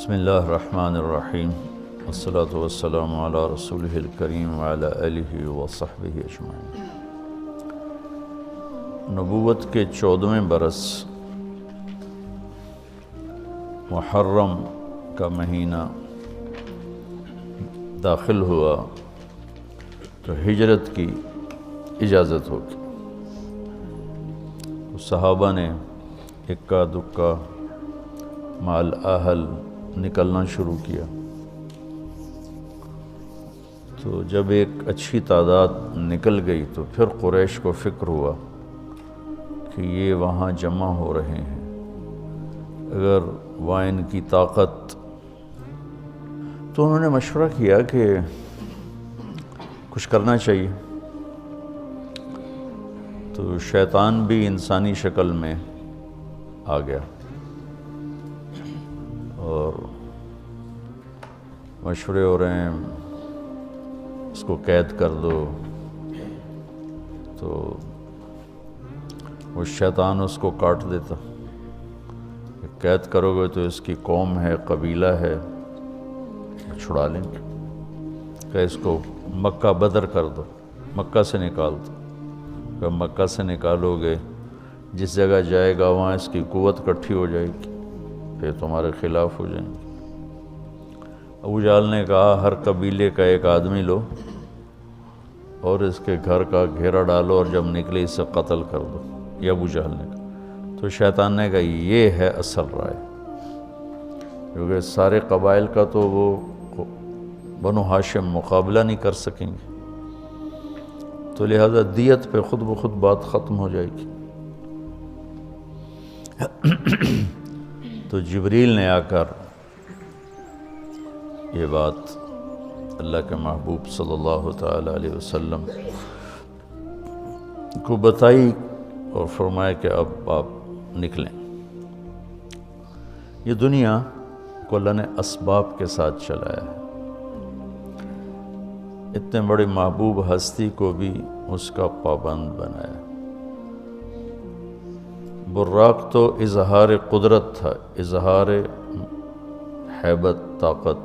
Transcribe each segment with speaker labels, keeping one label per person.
Speaker 1: بسم اللہ الرحمن الرحیم والصلاة والسلام علی رسولہ الکریم وعلی آلہ وصحبہ اجمعین۔ نبوت کے 14ویں برس محرم کا مہینہ داخل ہوا تو ہجرت کی اجازت ہوگی۔ صحابہ نے اکا دکا مال اہل نکلنا شروع کیا، تو جب ایک اچھی تعداد نکل گئی تو پھر قریش کو فکر ہوا کہ یہ وہاں جمع ہو رہے ہیں، اگر وہاں ان کی طاقت، تو انہوں نے مشورہ کیا کہ کچھ کرنا چاہیے۔ تو شیطان بھی انسانی شکل میں آ گیا اور مشورے ہو رہے ہیں اس کو قید کر دو، تو وہ شیطان اس کو کاٹ دیتا، قید کرو گے تو اس کی قوم ہے، قبیلہ ہے، چھڑا لیں گے، کہ اس کو مکہ بدر کر دو، مکہ سے نکال دو۔ کہ مکہ سے نکالو گے، جس جگہ جائے گا وہاں اس کی قوت اکٹھی ہو جائے گی، پھر تمہارے خلاف ہو جائیں گے۔ ابو جہل نے کہا ہر قبیلے کا ایک آدمی لو اور اس کے گھر کا گھیرا ڈالو اور جب نکلے اسے قتل کر دو، یہ ابو جہل نے کہا۔ تو شیطان نے کہا یہ ہے اصل رائے، کیونکہ سارے قبائل کا تو وہ بنو ہاشم مقابلہ نہیں کر سکیں گے، تو لہذا دیت پہ خود بخود بات ختم ہو جائے گی۔ تو جبریل نے آ کر یہ بات اللہ کے محبوب صلی اللہ تعالی علیہ وسلم کو بتائی اور فرمایا کہ اب آپ نکلیں۔ یہ دنیا کو اللہ نے اسباب کے ساتھ چلایا ہے، اتنے بڑی محبوب ہستی کو بھی اس کا پابند بنایا۔ براق تو اظہار قدرت تھا، اظہار ہیبت، طاقت۔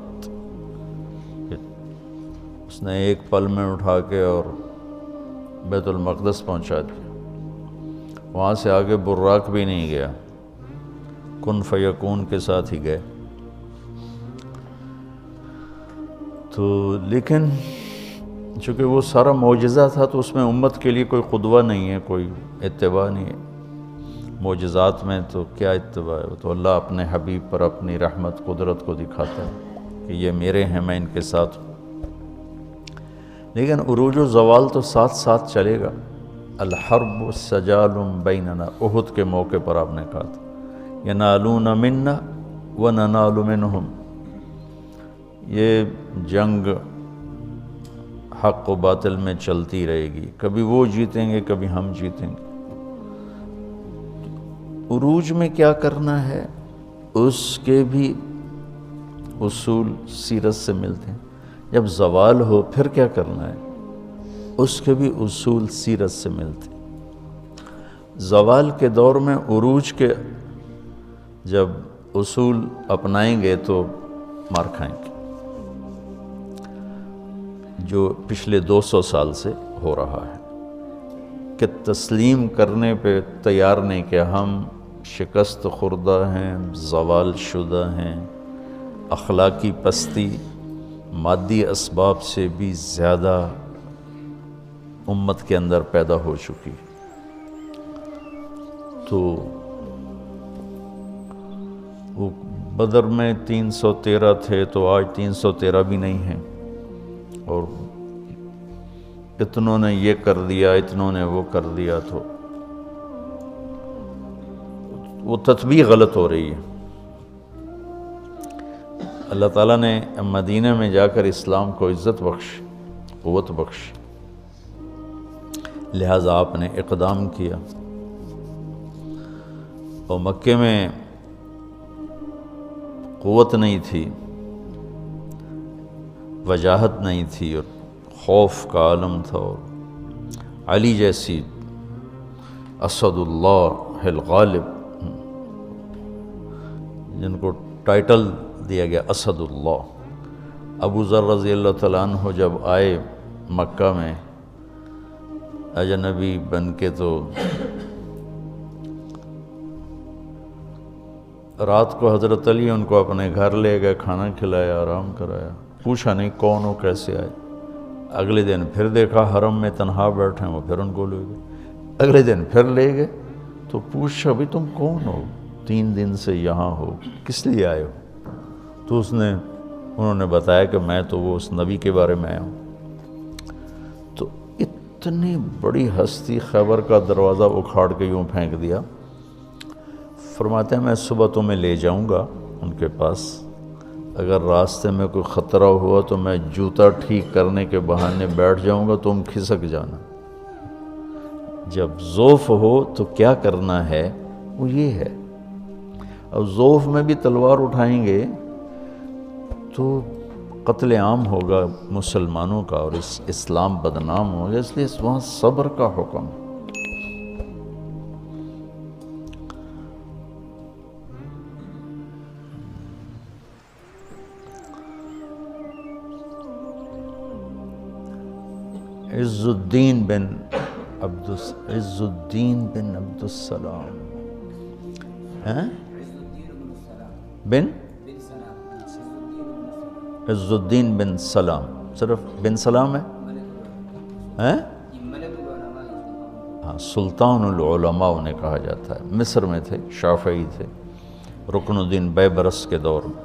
Speaker 1: اس نے ایک پل میں اٹھا کے اور بیت المقدس پہنچا دیا، وہاں سے آگے براق بھی نہیں گیا، کن فیکون کے ساتھ ہی گئے۔ تو لیکن چونکہ وہ سارا معجزہ تھا تو اس میں امت کے لیے کوئی قدوہ نہیں ہے، کوئی اتباع نہیں ہے۔ معجزات میں تو کیا اتباع ہے، تو اللہ اپنے حبیب پر اپنی رحمت قدرت کو دکھاتا ہے کہ یہ میرے ہیں، میں ان کے ساتھ ہوں۔ لیکن عروج و زوال تو ساتھ ساتھ چلے گا۔ الحرب سجال بیننا، احد کے موقع پر آپ نے کہا تھا ینالون منا وننال منہم، یہ جنگ حق و باطل میں چلتی رہے گی، کبھی وہ جیتیں گے کبھی ہم جیتیں گے۔ عروج میں کیا کرنا ہے اس کے بھی اصول سیرت سے ملتے ہیں، جب زوال ہو پھر کیا کرنا ہے اس کے بھی اصول سیرت سے ملتے ہیں۔ زوال کے دور میں عروج کے جب اصول اپنائیں گے تو مار کھائیں گے، جو پچھلے 200 سال سے ہو رہا ہے کہ تسلیم کرنے پہ تیار نہیں، کہ ہم شکست خوردہ ہیں، زوال شدہ ہیں، اخلاقی پستی مادی اسباب سے بھی زیادہ امت کے اندر پیدا ہو چکی۔ تو وہ بدر میں 313 تھے تو آج 313 بھی نہیں ہیں، اور اتنوں نے یہ کر دیا اتنوں نے وہ کر دیا، تو وہ تطبیق غلط ہو رہی ہے۔ اللہ تعالیٰ نے مدینہ میں جا کر اسلام کو عزت بخش، قوت بخش، لہٰذا آپ نے اقدام کیا۔ اور مکے میں قوت نہیں تھی، وجاہت نہیں تھی، اور خوف کا عالم تھا، اور علی جیسی اسد اللہ الغالب جن کو ٹائٹل دیا گیا اسد اللہ۔ ابو ذر رضی اللہ تعالیٰ عنہ جب آئے مکہ میں اجنبی بن کے، تو رات کو حضرت علی ان کو اپنے گھر لے گئے، کھانا کھلایا، آرام کرایا، پوچھا نہیں کون ہو، کیسے آئے۔ اگلے دن پھر دیکھا حرم میں تنہا بیٹھے ہیں، وہ پھر ان کو لے گئے۔ اگلے دن پھر لے گئے تو پوچھا بھی تم کون ہو، 3 دن سے یہاں ہو، کس لیے آئے ہو؟ تو انہوں نے بتایا کہ میں تو وہ اس نبی کے بارے میں آیا ہوں۔ تو اتنی بڑی ہستی خیبر کا دروازہ اکھاڑ کے یوں پھینک دیا۔ فرماتے ہیں میں صبح تمہیں لے جاؤں گا ان کے پاس، اگر راستے میں کوئی خطرہ ہوا تو میں جوتا ٹھیک کرنے کے بہانے بیٹھ جاؤں گا، تم کھسک جانا۔ جب ضعف ہو تو کیا کرنا ہے وہ یہ ہے۔ اب ضعف میں بھی تلوار اٹھائیں گے تو قتل عام ہوگا مسلمانوں کا، اور اسلام بدنام ہوگا، اس لیے وہاں صبر کا حکم۔ عز الدین بن عبد السلام بن عز الدین بن سلام، صرف بن سلام ہے؟ ہاں، سلطان العلماء انہیں کہا جاتا ہے۔ مصر میں تھے، شافعی تھے، رکن الدین بیبرس کے دور میں۔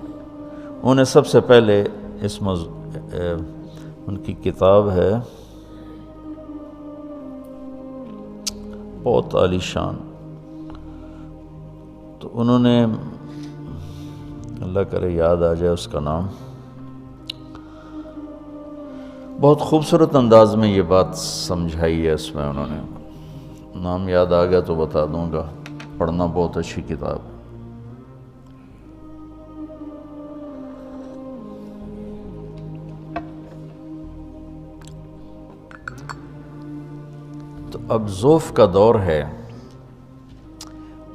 Speaker 1: انہیں سب سے پہلے ان کی کتاب ہے بہت عالی شان، تو انہوں نے، اللہ کرے یاد آ جائے اس کا نام، بہت خوبصورت انداز میں یہ بات سمجھائی ہے اس میں۔ انہوں نے نام یاد آ گیا تو بتا دوں گا، پڑھنا بہت اچھی کتاب۔ تو اب ضعف کا دور ہے،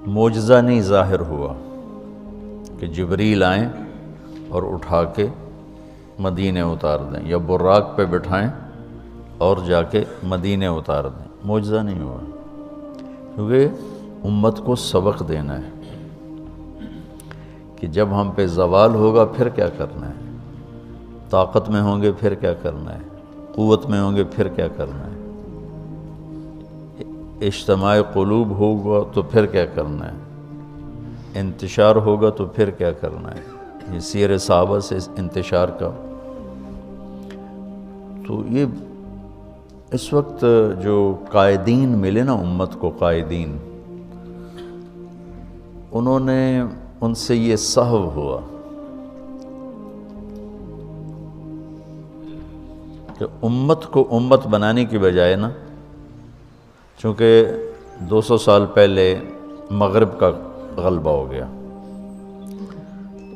Speaker 1: معجزہ نہیں ظاہر ہوا کہ جبریل آئیں اور اٹھا کے مدینے اتار دیں، یا براق پہ بٹھائیں اور جا کے مدینے اتار دیں۔ معجزہ نہیں ہوا، کیونکہ امت کو سبق دینا ہے کہ جب ہم پہ زوال ہوگا پھر کیا کرنا ہے، طاقت میں ہوں گے پھر کیا کرنا ہے، قوت میں ہوں گے پھر کیا کرنا ہے، اجتماع قلوب ہوگا تو پھر کیا کرنا ہے، انتشار ہوگا تو پھر کیا کرنا ہے۔ یہ سیر صحابہ سے انتشار کا۔ تو یہ اس وقت جو قائدین ملے نا امت کو، قائدین، انہوں نے ان سے یہ سہو ہوا کہ امت کو امت بنانے کی بجائے نا، چونکہ 200 سال پہلے مغرب کا غلبہ ہو گیا،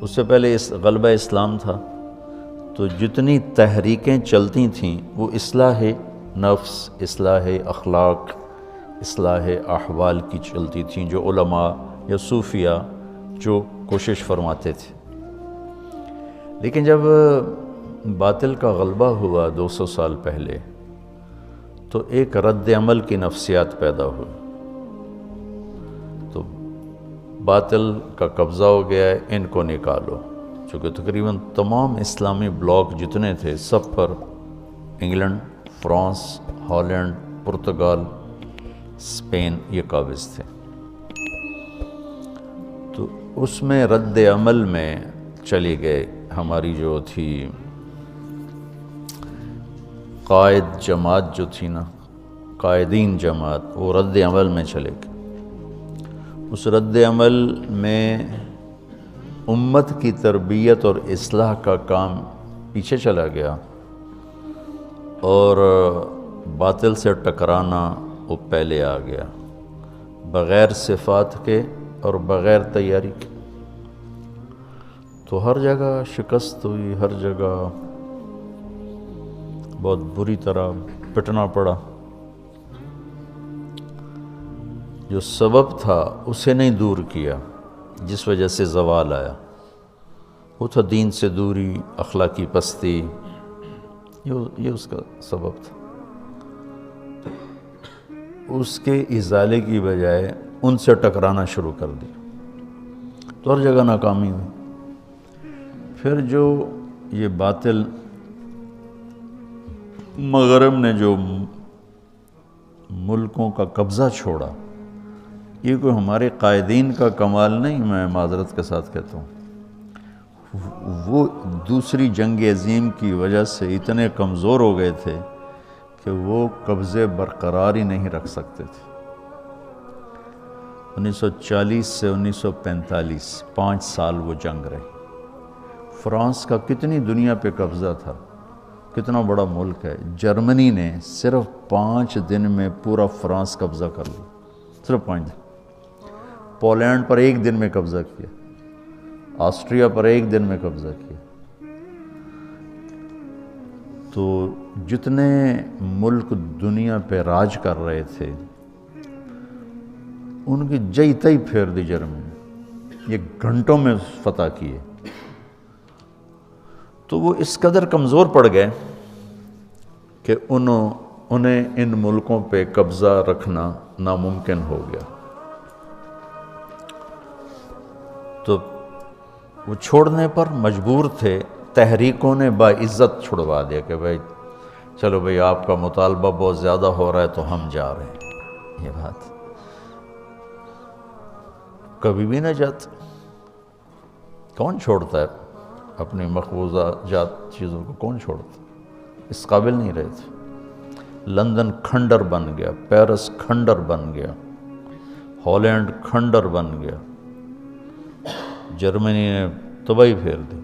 Speaker 1: اس سے پہلے غلبہ اسلام تھا، تو جتنی تحریکیں چلتی تھیں وہ اصلاح نفس، اصلاح اخلاق، اصلاح احوال کی چلتی تھیں، جو علماء یا صوفیہ جو کوشش فرماتے تھے۔ لیکن جب باطل کا غلبہ ہوا 200 سال پہلے، تو ایک رد عمل کی نفسیات پیدا ہوئی، تو باطل کا قبضہ ہو گیا ہے، ان کو نکالو۔ چونکہ تقریباً تمام اسلامی بلاک جتنے تھے سب پر انگلینڈ، فرانس، ہالینڈ، پرتگال، اسپین یہ قابض تھے۔ تو اس میں رد عمل میں چلی گئے ہماری جو تھی قائد جماعت جو تھی نا، قائدین جماعت، وہ رد عمل میں چلے گئے۔ اس رد عمل میں امت کی تربیت اور اصلاح کا کام پیچھے چلا گیا، اور باطل سے ٹکرانا وہ پہلے آ گیا، بغیر صفات کے اور بغیر تیاری کے۔ تو ہر جگہ شکست ہوئی، ہر جگہ بہت بری طرح پٹنا پڑا۔ جو سبب تھا اسے نہیں دور کیا، جس وجہ سے زوال آیا۔ وہ تھا دین سے دوری، اخلاقی پستی، یہ اس کا سبب تھا۔ اس کے ازالے کی بجائے ان سے ٹکرانا شروع کر دیا تو ہر جگہ ناکامی ہوئی۔ پھر جو یہ باطل مغرب نے جو ملکوں کا قبضہ چھوڑا، یہ کوئی ہمارے قائدین کا کمال نہیں، میں معذرت کے ساتھ کہتا ہوں، وہ دوسری جنگ عظیم کی وجہ سے اتنے کمزور ہو گئے تھے کہ وہ قبضے برقرار ہی نہیں رکھ سکتے تھے۔ 1940 سے 1945 5 سال وہ جنگ رہی۔ فرانس کا کتنی دنیا پہ قبضہ تھا، کتنا بڑا ملک ہے، جرمنی نے صرف 5 دن میں پورا فرانس قبضہ کر لیا، صرف 5 دن۔ پولینڈ پر 1 دن میں قبضہ کیا، آسٹریا پر 1 دن میں قبضہ کیا۔ تو جتنے ملک دنیا پہ راج کر رہے تھے ان کی جئی تئی پھیر دی جرمنی، یہ گھنٹوں میں فتح کیے۔ تو وہ اس قدر کمزور پڑ گئے کہ انہیں ان ملکوں پہ قبضہ رکھنا ناممکن ہو گیا۔ تو وہ چھوڑنے پر مجبور تھے، تحریکوں نے باعزت چھڑوا دیا کہ بھائی چلو بھائی آپ کا مطالبہ بہت زیادہ ہو رہا ہے تو ہم جا رہے ہیں۔ یہ بات کبھی بھی نہ جاتا، کون چھوڑتا ہے اپنی مقبوضہ جات چیزوں کو، کون چھوڑتا، اس قابل نہیں رہے تھے۔ لندن کھنڈر بن گیا، پیرس کھنڈر بن گیا، ہالینڈ کھنڈر بن گیا، جرمنی نے تباہی پھیر دی۔